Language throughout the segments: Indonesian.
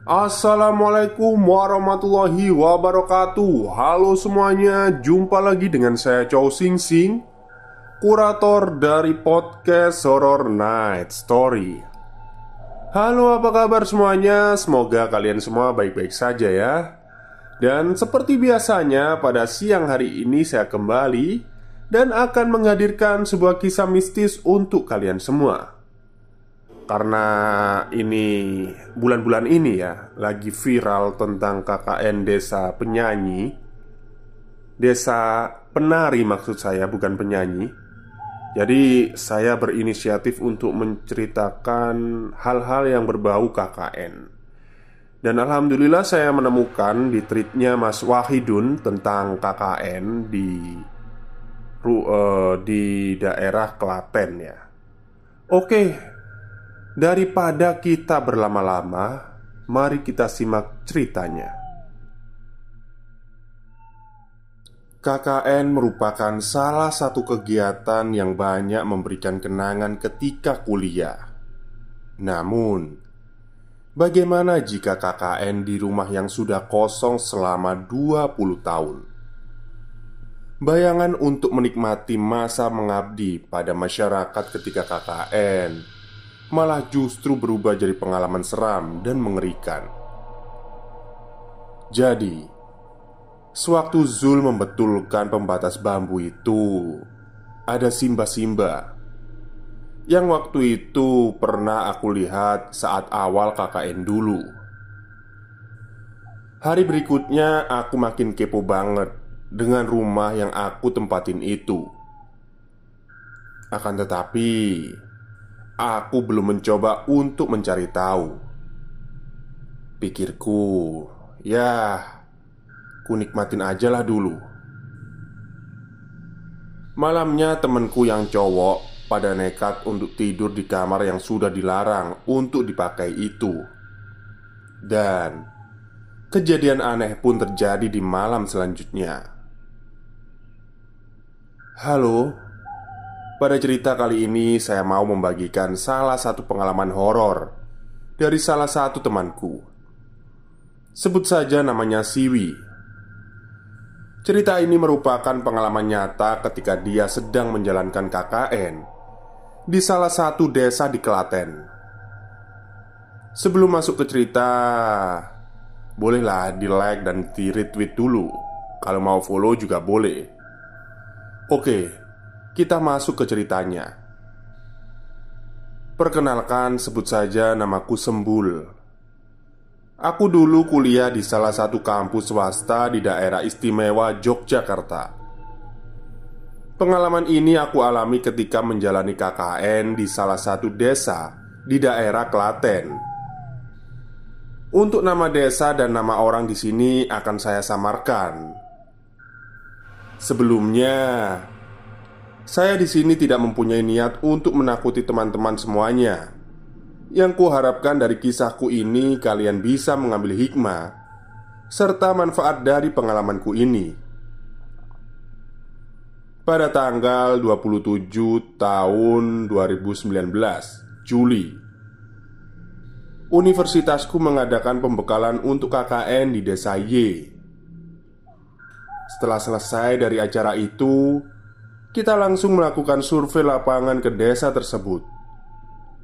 Assalamualaikum warahmatullahi wabarakatuh. Halo semuanya, jumpa lagi dengan saya Chow Sing Sing, kurator dari podcast Horror Night Story. Halo, apa kabar semuanya? Semoga kalian semua baik-baik saja ya. Dan seperti biasanya pada siang hari ini saya kembali dan akan menghadirkan sebuah kisah mistis untuk kalian semua. Karena ini bulan-bulan ini ya lagi viral tentang KKN desa penyanyi, desa penari maksud saya, bukan penyanyi. Jadi saya berinisiatif untuk menceritakan hal-hal yang berbau KKN. Dan alhamdulillah saya menemukan di tweetnya Mas Wahidun tentang KKN di daerah Klaten ya. Oke, daripada kita berlama-lama, mari kita simak ceritanya. KKN merupakan salah satu kegiatan yang banyak memberikan kenangan ketika kuliah. Namun, bagaimana jika KKN di rumah yang sudah kosong selama 20 tahun? Bayangan untuk menikmati masa mengabdi pada masyarakat ketika KKN malah justru berubah jadi pengalaman seram dan mengerikan. Jadi, sewaktu Zul membetulkan pembatas bambu itu, ada Simba-Simba yang waktu itu pernah aku lihat saat awal KKN dulu. Hari berikutnya aku makin kepo banget dengan rumah yang aku tempatin itu. Akan tetapi aku belum mencoba untuk mencari tahu. Pikirku, ya, ku nikmatin aja lah dulu. Malamnya temanku yang cowok pada nekat untuk tidur di kamar yang sudah dilarang untuk dipakai itu. Dan kejadian aneh pun terjadi di malam selanjutnya. Halo, pada cerita kali ini saya mau membagikan salah satu pengalaman horor dari salah satu temanku. Sebut saja namanya Siwi. Cerita ini merupakan pengalaman nyata ketika dia sedang menjalankan KKN di salah satu desa di Klaten. Sebelum masuk ke cerita, bolehlah di-like dan di-retweet dulu. Kalau mau follow juga boleh. Oke, kita masuk ke ceritanya. Perkenalkan, sebut saja namaku Sembul. Aku dulu kuliah di salah satu kampus swasta di daerah istimewa Yogyakarta. Pengalaman ini aku alami ketika menjalani KKN di salah satu desa di daerah Klaten. Untuk nama desa dan nama orang di sini akan saya samarkan. Sebelumnya, saya di sini tidak mempunyai niat untuk menakuti teman-teman semuanya. Yang kuharapkan dari kisahku ini kalian bisa mengambil hikmah serta manfaat dari pengalamanku ini. Pada tanggal 27 tahun 2019 Juli, universitasku mengadakan pembekalan untuk KKN di desa Y. Setelah selesai dari acara itu, kita langsung melakukan survei lapangan ke desa tersebut.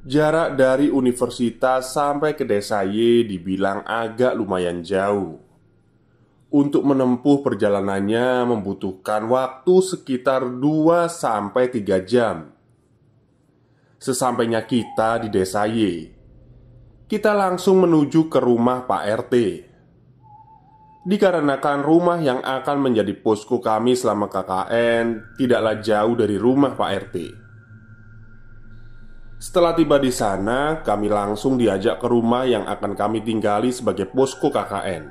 Jarak dari universitas sampai ke desa Y dibilang agak lumayan jauh. Untuk menempuh perjalanannya membutuhkan waktu sekitar 2-3 jam. Sesampainya kita di desa Y, kita langsung menuju ke rumah Pak RT. Dikarenakan rumah yang akan menjadi posko kami selama KKN tidaklah jauh dari rumah Pak RT. Setelah tiba di sana, kami langsung diajak ke rumah yang akan kami tinggali sebagai posko KKN.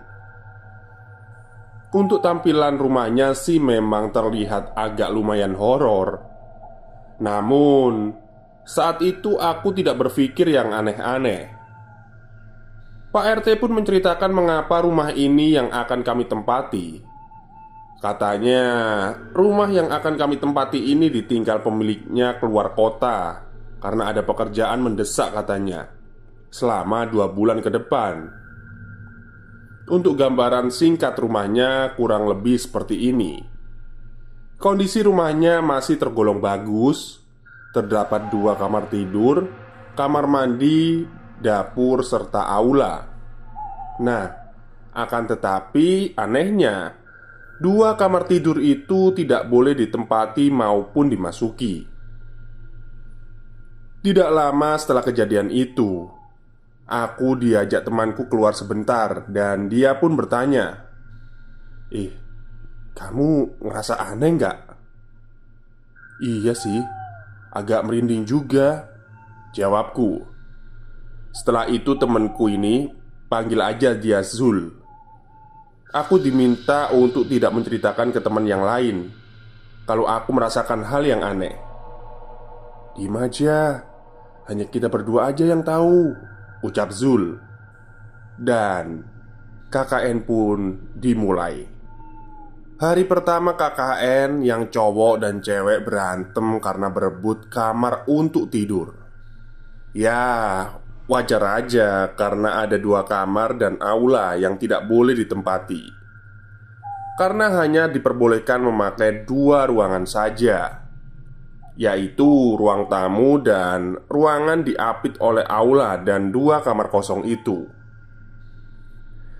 Untuk tampilan rumahnya sih memang terlihat agak lumayan horor. Namun, saat itu aku tidak berpikir yang aneh-aneh. Pak RT pun menceritakan mengapa rumah ini yang akan kami tempati. Katanya, rumah yang akan kami tempati ini ditinggal pemiliknya keluar kota karena ada pekerjaan mendesak katanya selama 2 bulan ke depan. Untuk gambaran singkat rumahnya kurang lebih seperti ini. Kondisi rumahnya masih tergolong bagus. Terdapat 2 kamar tidur, kamar mandi, dapur, serta aula. Nah, akan tetapi anehnya 2 kamar tidur itu tidak boleh ditempati maupun dimasuki. Tidak lama setelah kejadian itu, aku diajak temanku keluar sebentar dan dia pun bertanya, kamu ngerasa aneh nggak?" "Iya sih, agak merinding juga," jawabku. Setelah itu temanku ini, panggil aja dia Zul. Aku diminta untuk tidak menceritakan ke teman yang lain kalau aku merasakan hal yang aneh. "Diam aja, hanya kita berdua aja yang tahu," ucap Zul. Dan KKN pun dimulai. Hari pertama KKN yang cowok dan cewek berantem karena berebut kamar untuk tidur. Ya, wajar aja karena ada 2 kamar dan aula yang tidak boleh ditempati. Karena hanya diperbolehkan memakai 2 ruangan saja, yaitu ruang tamu dan ruangan diapit oleh aula dan 2 kamar kosong itu.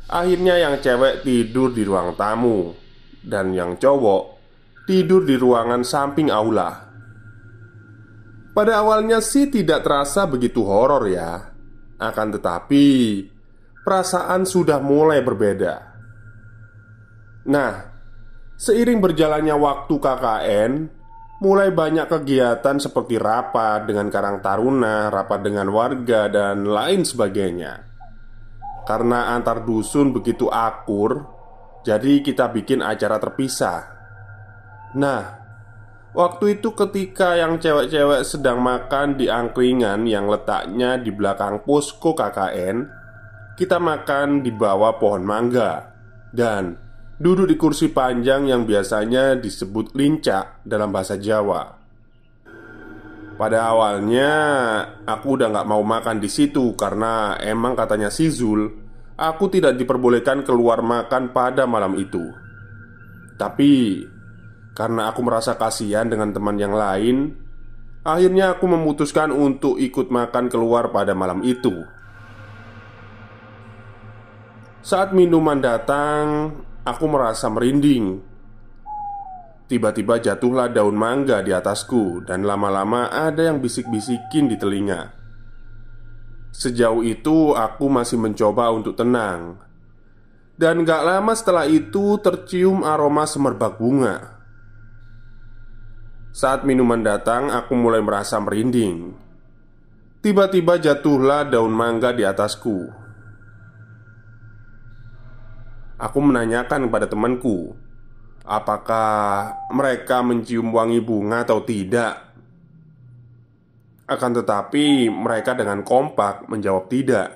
Akhirnya yang cewek tidur di ruang tamu dan yang cowok tidur di ruangan samping aula. Pada awalnya sih tidak terasa begitu horor ya. Akan tetapi perasaan sudah mulai berbeda. Nah, seiring berjalannya waktu KKN, mulai banyak kegiatan seperti rapat dengan Karang Taruna, rapat dengan warga, dan lain sebagainya. Karena antar dusun begitu akur, jadi kita bikin acara terpisah. Nah, waktu itu ketika yang cewek-cewek sedang makan di angkringan yang letaknya di belakang posko KKN, kita makan di bawah pohon mangga dan duduk di kursi panjang yang biasanya disebut lincak dalam bahasa Jawa. Pada awalnya aku udah gak mau makan di situ karena emang katanya si Zul, aku tidak diperbolehkan keluar makan pada malam itu. Tapi karena aku merasa kasihan dengan teman yang lain, akhirnya aku memutuskan untuk ikut makan keluar pada malam itu. Saat minuman datang, aku merasa merinding. Tiba-tiba jatuhlah daun mangga di atasku dan lama-lama ada yang bisik-bisikin di telinga. Sejauh itu aku masih mencoba untuk tenang. Dan gak lama setelah itu tercium aroma semerbak bunga. Saat minuman datang, aku mulai merasa merinding. Tiba-tiba jatuhlah daun mangga di atasku. Aku menanyakan kepada temanku, apakah mereka mencium wangi bunga atau tidak. Akan tetapi mereka dengan kompak menjawab tidak.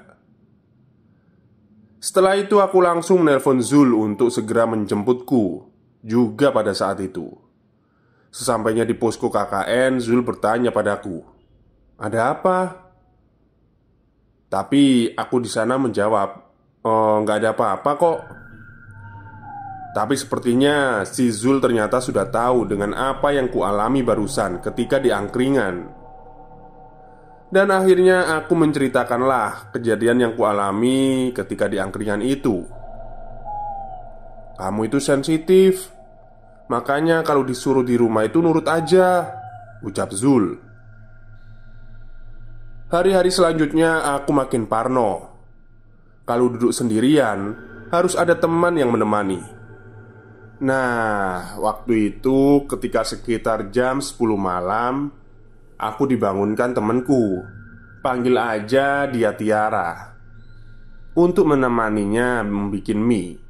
Setelah itu aku langsung nelpon Zul untuk segera menjemputku. Juga pada saat itu, sesampainya di posko KKN, Zul bertanya padaku, "Ada apa?" Tapi aku di sana menjawab, "Nggak ada apa-apa kok." Tapi sepertinya si Zul ternyata sudah tahu dengan apa yang kualami barusan ketika di angkringan. Dan akhirnya aku menceritakanlah kejadian yang kualami ketika di angkringan itu. "Kamu itu sensitif, makanya kalau disuruh di rumah itu nurut aja," ucap Zul. Hari-hari selanjutnya aku makin parno. Kalau duduk sendirian, harus ada teman yang menemani. Nah, waktu itu ketika sekitar jam 10 malam, aku dibangunkan temanku. Panggil aja dia Tiara, untuk menemaninya membuat mie.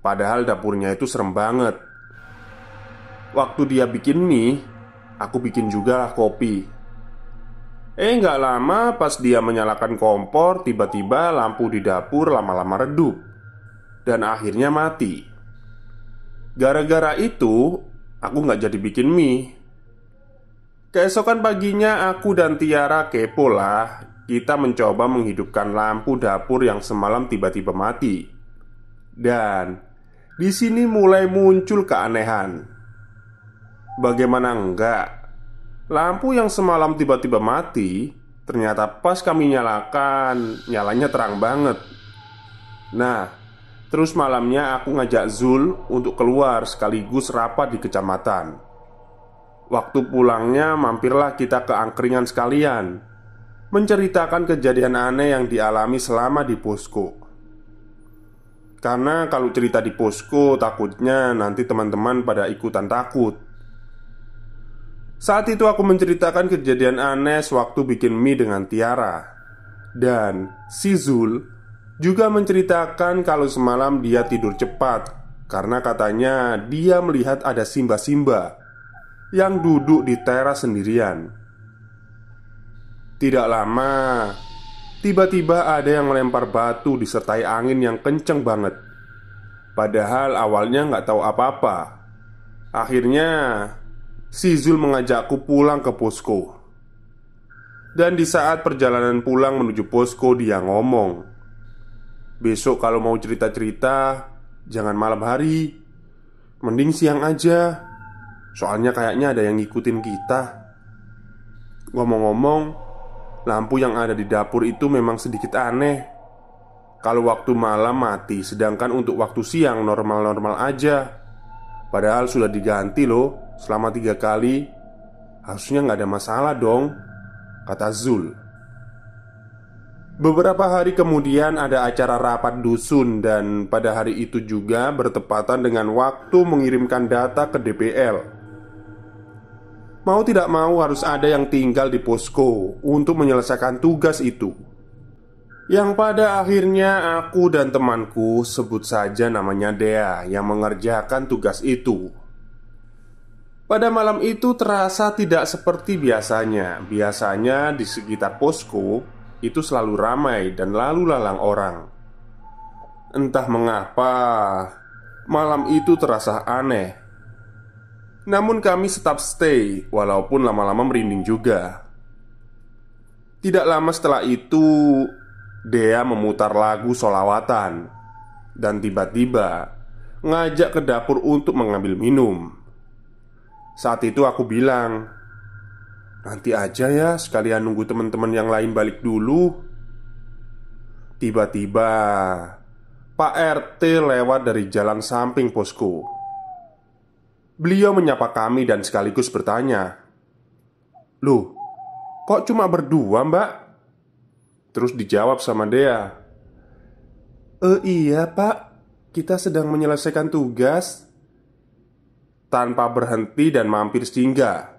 Padahal dapurnya itu serem banget. Waktu dia bikin mie, aku bikin juga lah kopi. Nggak lama pas dia menyalakan kompor, tiba-tiba lampu di dapur lama-lama redup dan akhirnya mati. Gara-gara itu, aku nggak jadi bikin mie. Keesokan paginya aku dan Tiara kepo lah. Kita mencoba menghidupkan lampu dapur yang semalam tiba-tiba mati. Dan di sini mulai muncul keanehan. Bagaimana enggak? Lampu yang semalam tiba-tiba mati, ternyata pas kami nyalakan, nyalanya terang banget. Nah, terus malamnya aku ngajak Zul untuk keluar sekaligus rapat di kecamatan. Waktu pulangnya mampirlah kita ke angkringan sekalian, menceritakan kejadian aneh yang dialami selama di posko. Karena kalau cerita di posko, takutnya nanti teman-teman pada ikutan takut. Saat itu aku menceritakan kejadian aneh sewaktu bikin mie dengan Tiara. Dan si Zul juga menceritakan kalau semalam dia tidur cepat karena katanya dia melihat ada Simba-Simba yang duduk di teras sendirian. Tidak lama, tiba-tiba ada yang melempar batu disertai angin yang kenceng banget. Padahal awalnya nggak tahu apa-apa. Akhirnya si Zul mengajakku pulang ke posko. Dan di saat perjalanan pulang menuju posko, dia ngomong, "Besok kalau mau cerita-cerita, jangan malam hari, mending siang aja. Soalnya kayaknya ada yang ngikutin kita." Ngomong-ngomong, lampu yang ada di dapur itu memang sedikit aneh. Kalau waktu malam mati, sedangkan untuk waktu siang normal-normal aja. Padahal sudah diganti loh selama 3 kali. Harusnya nggak ada masalah dong, kata Zul. Beberapa hari kemudian ada acara rapat dusun. Dan pada hari itu juga bertepatan dengan waktu mengirimkan data ke DPL. Mau tidak mau harus ada yang tinggal di posko untuk menyelesaikan tugas itu. Yang pada akhirnya aku dan temanku, sebut saja namanya Dea, yang mengerjakan tugas itu. Pada malam itu terasa tidak seperti biasanya. Biasanya di sekitar posko itu selalu ramai dan lalu lalang orang. Entah mengapa malam itu terasa aneh. Namun kami tetap stay, walaupun lama-lama merinding juga. Tidak lama setelah itu Dea memutar lagu sholawatan. Dan tiba-tiba ngajak ke dapur untuk mengambil minum. Saat itu aku bilang, "Nanti aja ya, sekalian nunggu teman-teman yang lain balik dulu." Tiba-tiba Pak RT lewat dari jalan samping posko. Beliau menyapa kami dan sekaligus bertanya, "Loh, kok cuma berdua, Mbak?" Terus dijawab sama Dea, Iya Pak, kita sedang menyelesaikan tugas." Tanpa berhenti dan mampir singgah,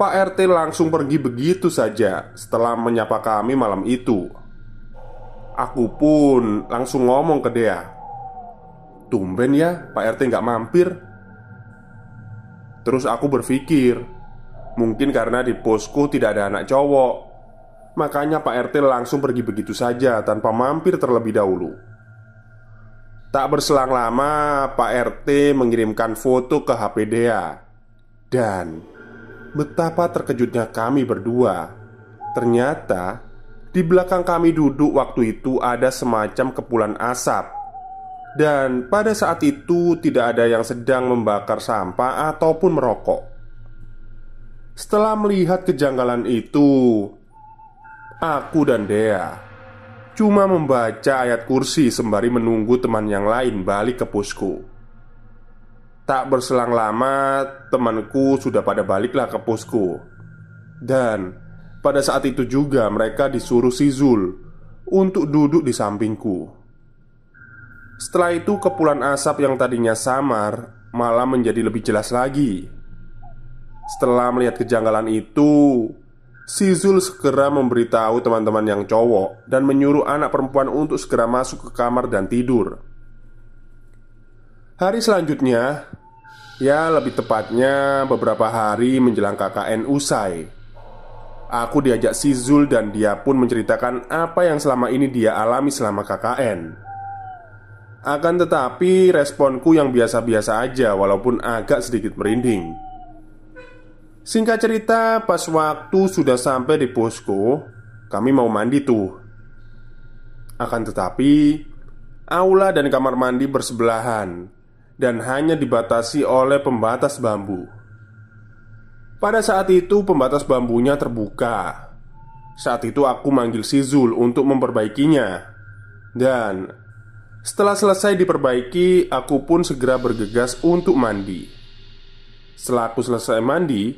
Pak RT langsung pergi begitu saja setelah menyapa kami malam itu. Aku pun langsung ngomong ke Dea, "Tumben ya Pak RT nggak mampir." Terus aku berpikir, mungkin karena di posko tidak ada anak cowok, makanya Pak RT langsung pergi begitu saja tanpa mampir terlebih dahulu. Tak berselang lama, Pak RT mengirimkan foto ke HP Dea. Dan betapa terkejutnya kami berdua. Ternyata di belakang kami duduk waktu itu ada semacam kepulan asap. Dan pada saat itu tidak ada yang sedang membakar sampah ataupun merokok. Setelah melihat kejanggalan itu, aku dan Dea cuma membaca ayat kursi sembari menunggu teman yang lain balik ke posko. Tak berselang lama, temanku sudah pada baliklah ke posko. Dan pada saat itu juga mereka disuruh si Zul untuk duduk di sampingku. Setelah itu kepulan asap yang tadinya samar malah menjadi lebih jelas lagi. Setelah melihat kejanggalan itu, si Zul segera memberitahu teman-teman yang cowok dan menyuruh anak perempuan untuk segera masuk ke kamar dan tidur. Hari selanjutnya, ya lebih tepatnya beberapa hari menjelang KKN usai, aku diajak si Zul dan dia pun menceritakan apa yang selama ini dia alami selama KKN. Akan tetapi responku yang biasa-biasa aja walaupun agak sedikit merinding. Singkat cerita, pas waktu sudah sampai di posko, kami mau mandi tuh. Akan tetapi Aula dan kamar mandi bersebelahan dan hanya dibatasi oleh pembatas bambu. Pada saat itu pembatas bambunya terbuka. Saat itu aku manggil si Zul untuk memperbaikinya. Dan setelah selesai diperbaiki, aku pun segera bergegas untuk mandi. Setelah aku selesai mandi,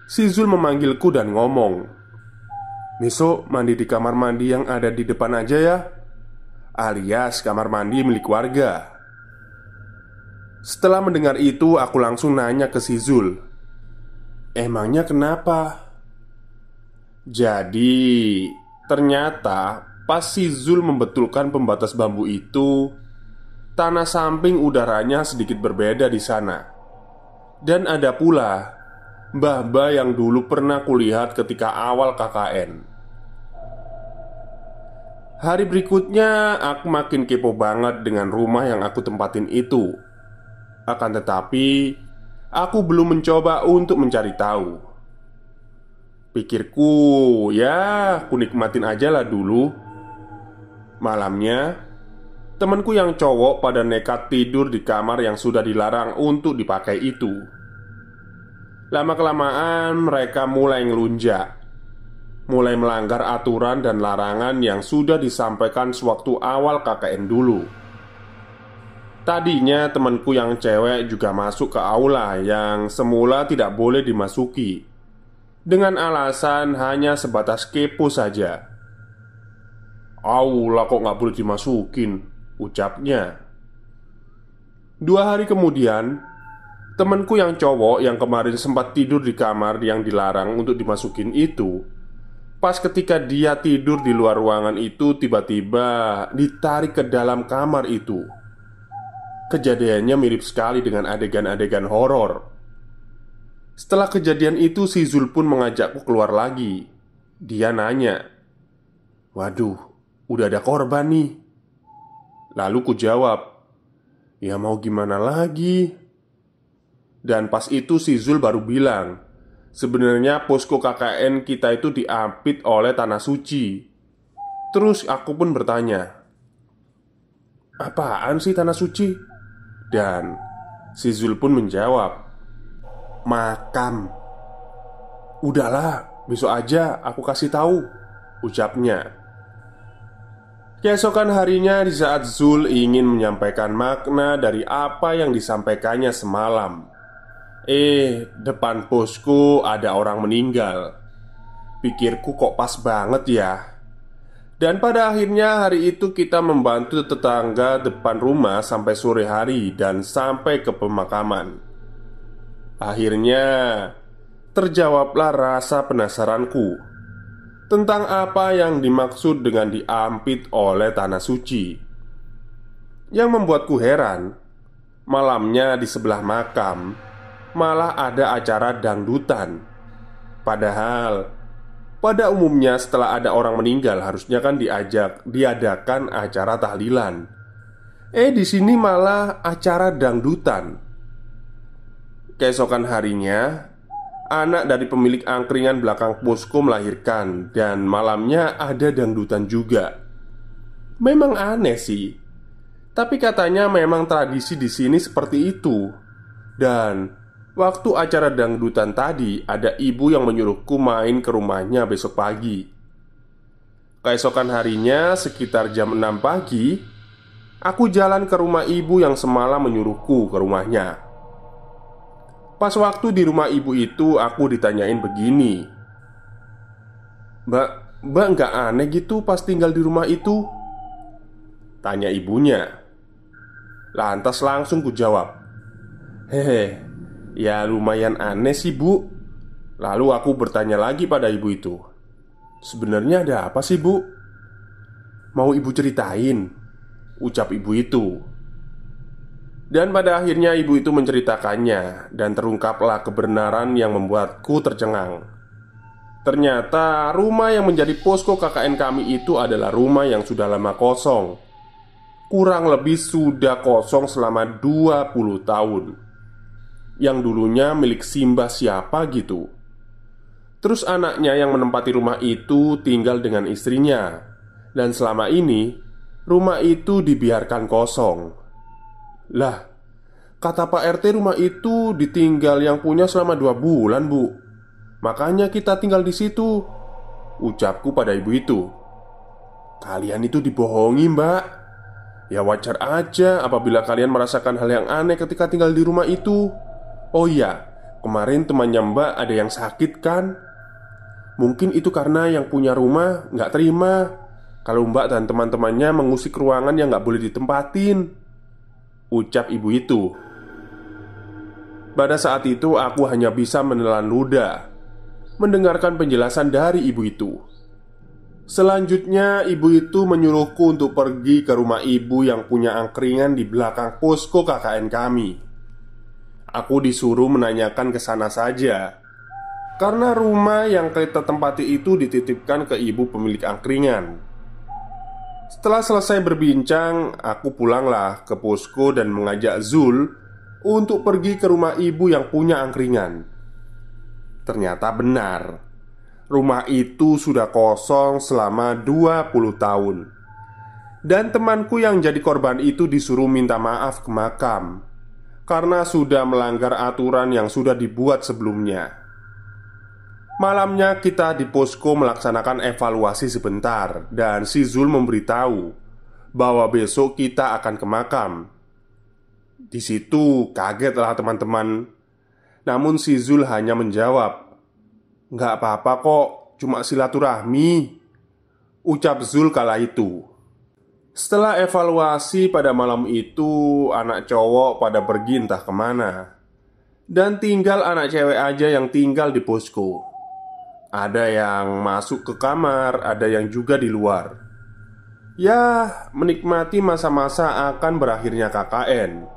si Zul memanggilku dan ngomong, "Besok mandi di kamar mandi yang ada di depan aja ya, alias kamar mandi milik warga." Setelah mendengar itu, aku langsung nanya ke si Zul, "Emangnya kenapa?" Jadi, ternyata pas si Zul membetulkan pembatas bambu itu, tanah samping udaranya sedikit berbeda di sana. Dan ada pula mbah-mbah yang dulu pernah kulihat ketika awal KKN. Hari berikutnya, aku makin kepo banget dengan rumah yang aku tempatin itu. Akan tetapi, aku belum mencoba untuk mencari tahu. Pikirku, ya, ku nikmatin aja lah dulu. Malamnya, temanku yang cowok pada nekat tidur di kamar yang sudah dilarang untuk dipakai itu. Lama-kelamaan mereka mulai ngelunjak, mulai melanggar aturan dan larangan yang sudah disampaikan sewaktu awal KKN dulu. Tadinya temanku yang cewek juga masuk ke aula yang semula tidak boleh dimasuki, dengan alasan hanya sebatas kepo saja. "Aula kok nggak boleh dimasukin?" ucapnya. 2 hari kemudian, temanku yang cowok yang kemarin sempat tidur di kamar yang dilarang untuk dimasukin itu, pas ketika dia tidur di luar ruangan itu, tiba-tiba ditarik ke dalam kamar itu. Kejadiannya mirip sekali dengan adegan-adegan horor. Setelah kejadian itu, si Zul pun mengajakku keluar lagi. Dia nanya, "Waduh, udah ada korban nih." Lalu ku jawab, "Ya mau gimana lagi?" Dan pas itu si Zul baru bilang, "Sebenarnya posko KKN kita itu diapit oleh tanah suci." Terus aku pun bertanya, "Apaan sih tanah suci?" Dan si Zul pun menjawab, "Makam." "Udahlah, besok aja aku kasih tahu," ucapnya. Keesokan harinya, di saat Zul ingin menyampaikan makna dari apa yang disampaikannya semalam, depan posko ada orang meninggal. Pikirku kok pas banget ya. Dan pada akhirnya hari itu kita membantu tetangga depan rumah sampai sore hari dan sampai ke pemakaman. Akhirnya terjawablah rasa penasaranku tentang apa yang dimaksud dengan diampit oleh tanah suci. Yang membuatku heran, malamnya di sebelah makam malah ada acara dangdutan. Padahal pada umumnya setelah ada orang meninggal harusnya kan diadakan acara tahlilan. Di sini malah acara dangdutan. Keesokan harinya, anak dari pemilik angkringan belakang posko melahirkan dan malamnya ada dangdutan juga. Memang aneh sih, tapi katanya memang tradisi di sini seperti itu. Dan waktu acara dangdutan tadi, ada ibu yang menyuruhku main ke rumahnya besok pagi. Keesokan harinya, sekitar jam 6 pagi, aku jalan ke rumah ibu yang semalam menyuruhku ke rumahnya. Pas waktu di rumah ibu itu, aku ditanyain begini, Mbak nggak aneh gitu pas tinggal di rumah itu?" tanya ibunya. Lantas langsung ku jawab, "Hehe, ya lumayan aneh sih bu." Lalu aku bertanya lagi pada ibu itu, "Sebenarnya ada apa sih bu?" "Mau ibu ceritain?" ucap ibu itu. Dan pada akhirnya ibu itu menceritakannya. Dan terungkaplah kebenaran yang membuatku tercengang. Ternyata rumah yang menjadi posko KKN kami itu adalah rumah yang sudah lama kosong. Kurang lebih sudah kosong selama 20 tahun. Yang dulunya milik simbah siapa gitu. Terus anaknya yang menempati rumah itu tinggal dengan istrinya. Dan selama ini rumah itu dibiarkan kosong. Lah, kata Pak RT rumah itu ditinggal yang punya selama 2 bulan, Bu. Makanya kita tinggal di situ, ucapku pada ibu itu. Kalian itu dibohongi, Mbak. Ya wajar aja apabila kalian merasakan hal yang aneh ketika tinggal di rumah itu. Oh iya, kemarin temannya Mbak ada yang sakit kan? Mungkin itu karena yang punya rumah nggak terima kalau Mbak dan teman-temannya mengusik ruangan yang nggak boleh ditempatin, ucap ibu itu. Pada saat itu aku hanya bisa menelan ludah mendengarkan penjelasan dari ibu itu. Selanjutnya ibu itu menyuruhku untuk pergi ke rumah ibu yang punya angkringan di belakang posko KKN kami. Aku disuruh menanyakan ke sana saja, karena rumah yang kita tempati itu dititipkan ke ibu pemilik angkringan. Setelah selesai berbincang, aku pulanglah ke posko dan mengajak Zul untuk pergi ke rumah ibu yang punya angkringan. Ternyata benar, rumah itu sudah kosong selama 20 tahun. Dan temanku yang jadi korban itu disuruh minta maaf ke makam karena sudah melanggar aturan yang sudah dibuat sebelumnya. Malamnya kita di posko melaksanakan evaluasi sebentar, dan si Zul memberitahu bahwa besok kita akan ke makam. Di situ kagetlah teman-teman. Namun si Zul hanya menjawab, "Nggak apa-apa kok, cuma silaturahmi," ucap Zul kala itu. Setelah evaluasi pada malam itu, anak cowok pada pergi entah kemana, dan tinggal anak cewek aja yang tinggal di posko. Ada yang masuk ke kamar, ada yang juga di luar. Ya, menikmati masa-masa akan berakhirnya KKN.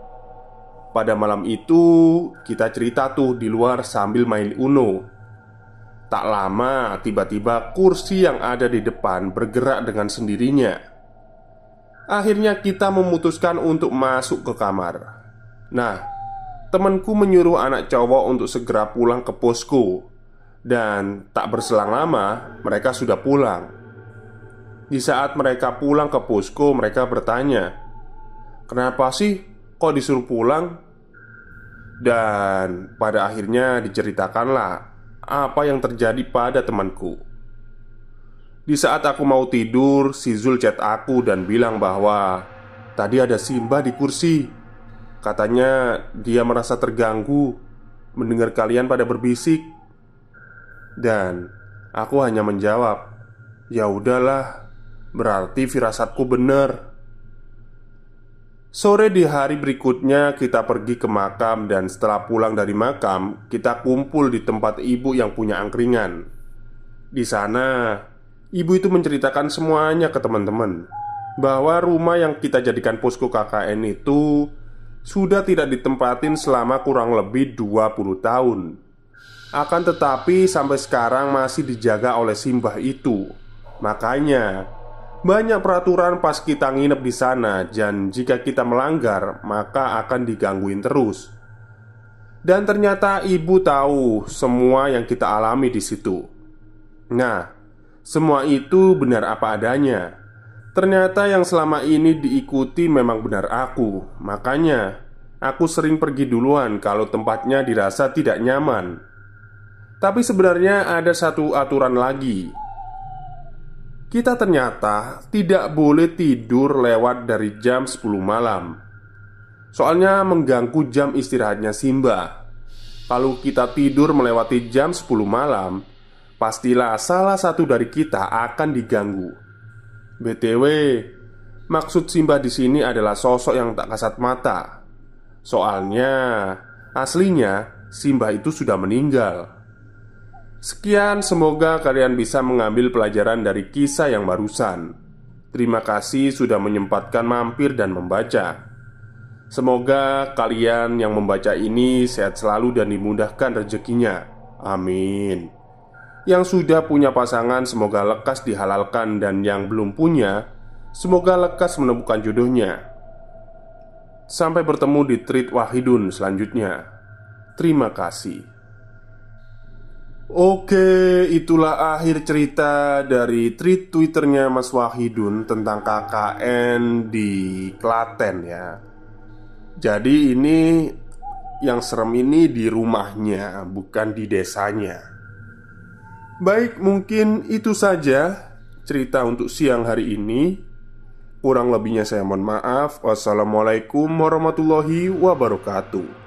Pada malam itu, kita cerita tuh di luar sambil main Uno. Tak lama, tiba-tiba kursi yang ada di depan bergerak dengan sendirinya. Akhirnya kita memutuskan untuk masuk ke kamar. Nah, temanku menyuruh anak cowok untuk segera pulang ke posko. Dan tak berselang lama, mereka sudah pulang. Di saat mereka pulang ke posko, mereka bertanya, "Kenapa sih kok disuruh pulang?" Dan pada akhirnya diceritakanlah apa yang terjadi pada temanku. Di saat aku mau tidur, si Zul chat aku dan bilang bahwa tadi ada Simba di kursi. Katanya dia merasa terganggu mendengar kalian pada berbisik. Dan aku hanya menjawab, "Ya udahlah, berarti firasatku benar." Sore di hari berikutnya kita pergi ke makam, dan setelah pulang dari makam, kita kumpul di tempat ibu yang punya angkringan. Di sana, ibu itu menceritakan semuanya ke teman-teman, bahwa rumah yang kita jadikan posko KKN itu sudah tidak ditempatin selama kurang lebih 20 tahun. Akan tetapi sampai sekarang masih dijaga oleh Simbah itu. Makanya banyak peraturan pas kita nginep di sana, dan jika kita melanggar maka akan digangguin terus. Dan ternyata ibu tahu semua yang kita alami di situ. Nah, semua itu benar apa adanya. Ternyata yang selama ini diikuti memang benar aku. Makanya aku sering pergi duluan kalau tempatnya dirasa tidak nyaman. Tapi sebenarnya ada satu aturan lagi. Kita ternyata tidak boleh tidur lewat dari jam 10 malam. Soalnya mengganggu jam istirahatnya Simba. Kalau kita tidur melewati jam 10 malam, pastilah salah satu dari kita akan diganggu. BTW, maksud Simba di sini adalah sosok yang tak kasat mata. Soalnya aslinya Simba itu sudah meninggal. Sekian, semoga kalian bisa mengambil pelajaran dari kisah yang barusan. Terima kasih sudah menyempatkan mampir dan membaca. Semoga kalian yang membaca ini sehat selalu dan dimudahkan rezekinya. Amin. Yang sudah punya pasangan semoga lekas dihalalkan, dan yang belum punya semoga lekas menemukan jodohnya. Sampai bertemu di Treat Wahidun selanjutnya. Terima kasih. Oke, itulah akhir cerita dari tweet Twitternya Mas Wahidun tentang KKN di Klaten ya. Jadi ini yang serem ini di rumahnya, bukan di desanya. Baik, mungkin itu saja cerita untuk siang hari ini. Kurang lebihnya saya mohon maaf. Wassalamualaikum warahmatullahi wabarakatuh.